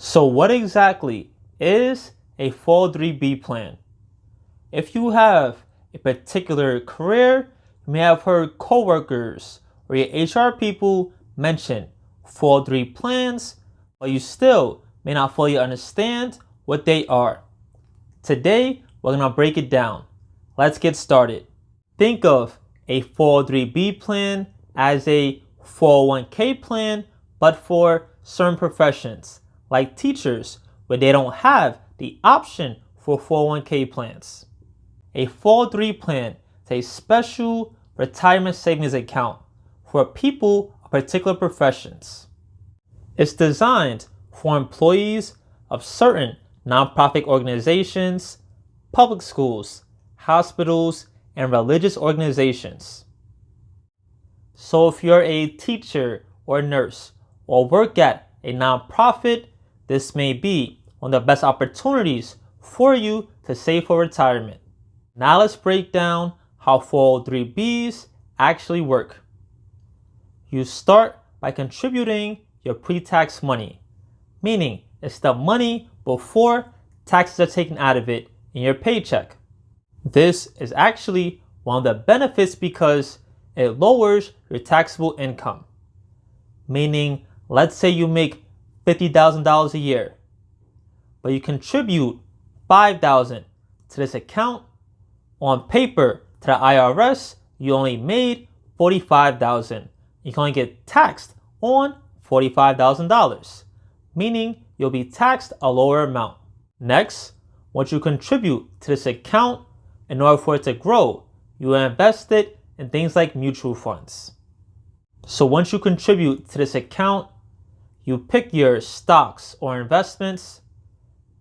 So what exactly is a 403b plan? If you have a particular career, you may have heard coworkers or your HR people mention 403 plans, but you still may not fully understand what they are. Today, we're going to break it down. Let's get started. Think of a 403b plan as a 401k plan, but for certain professions, like teachers, where they don't have the option for 401k plans. A 403 plan is a special retirement savings account for people of particular professions. It's designed for employees of certain nonprofit organizations, public schools, hospitals, and religious organizations. So if you're a teacher or nurse or work at a nonprofit, this may be one of the best opportunities for you to save for retirement. Now let's break down how 403bs actually work. You start by contributing your pre-tax money, meaning it's the money before taxes are taken out of it in your paycheck. This is actually one of the benefits because it lowers your taxable income. Meaning, let's say you make $50,000 a year, but you contribute $5,000 to this account. On paper, to the IRS, you only made $45,000. You can only get taxed on $45,000, meaning you'll be taxed a lower amount. Next, once you contribute to this account, in order for it to grow, you will invest it in things like mutual funds. So once you contribute to this account, you pick your stocks or investments.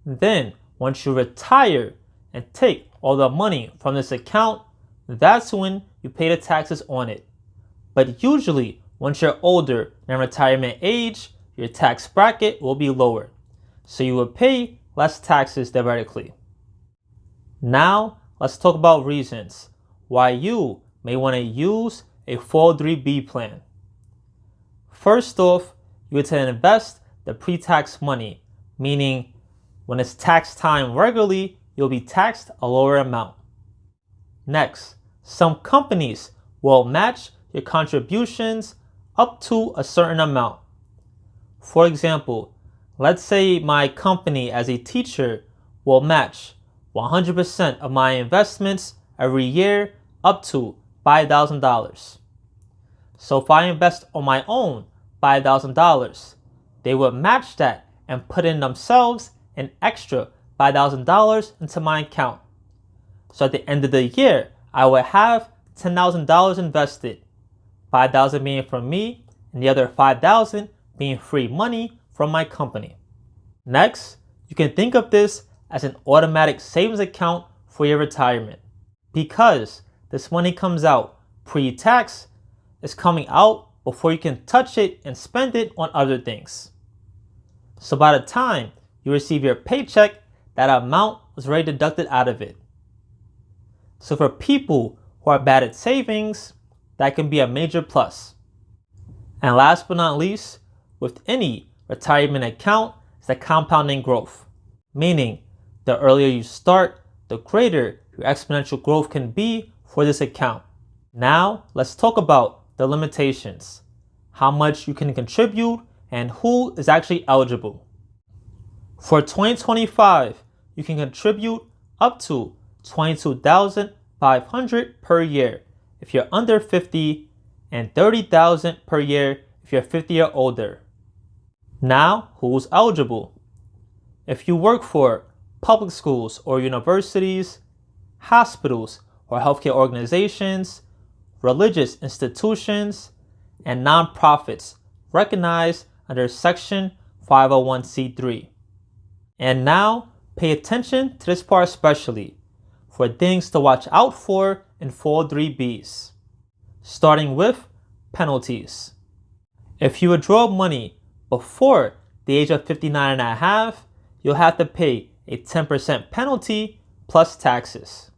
Then, once you retire and take all the money from this account, that's when you pay the taxes on it. But usually, once you're older than retirement age, your tax bracket will be lower. So you will pay less taxes theoretically. Now, let's talk about reasons why you may want to use a 403b plan. First off, you need to invest the pre-tax money, meaning when it's tax time regularly, you'll be taxed a lower amount. Next, some companies will match your contributions up to a certain amount. For example, let's say my company as a teacher will match 100% of my investments every year up to $5,000. So if I invest on my own $5,000, they would match that and put in themselves an extra $5,000 into my account. So at the end of the year, I would have $10,000 invested, $5,000 being from me and the other $5,000 being free money from my company. Next, you can think of this as an automatic savings account for your retirement. Because this money comes out pre-tax, it's coming out before you can touch it and spend it on other things. So by the time you receive your paycheck, that amount was already deducted out of it. So for people who are bad at savings, that can be a major plus. And last but not least, with any retirement account is the compounding growth, meaning the earlier you start, the greater your exponential growth can be for this account. Now, let's talk about the limitations, how much you can contribute, and who is actually eligible. For 2025, you can contribute up to $22,500 per year if you're under 50 and $30,000 per year if you're 50 or older. Now, who's eligible? If you work for public schools or universities, hospitals or healthcare organizations, religious institutions, and nonprofits recognized under Section 501c3. And now, pay attention to this part especially for things to watch out for in 403bs. Starting with penalties. If you withdraw money before the age of 59 and a half, you'll have to pay a 10% penalty plus taxes.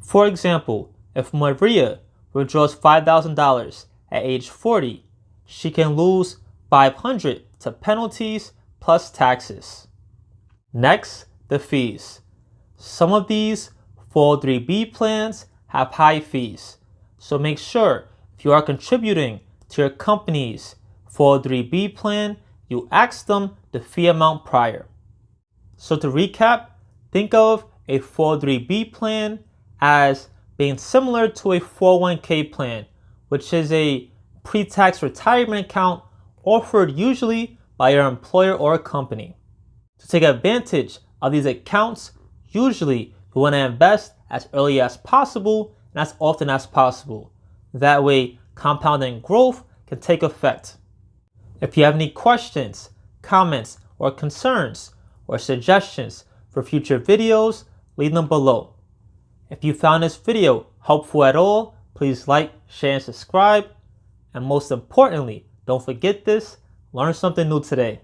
For example, if Maria withdraws $5,000 at age 40, she can lose $500 to penalties plus taxes. Next, the fees. Some of these 403B plans have high fees, so make sure if you are contributing to your company's 403B plan, you ask them the fee amount prior. So to recap, think of a 403B plan as being similar to a 401k plan, which is a pre-tax retirement account offered usually by your employer or company. To take advantage of these accounts, usually you want to invest as early as possible and as often as possible. That way, compounding growth can take effect. If you have any questions, comments, or concerns, or suggestions for future videos, leave them below. If you found this video helpful at all, please like, share, and subscribe. And most importantly, don't forget this, learn something new today.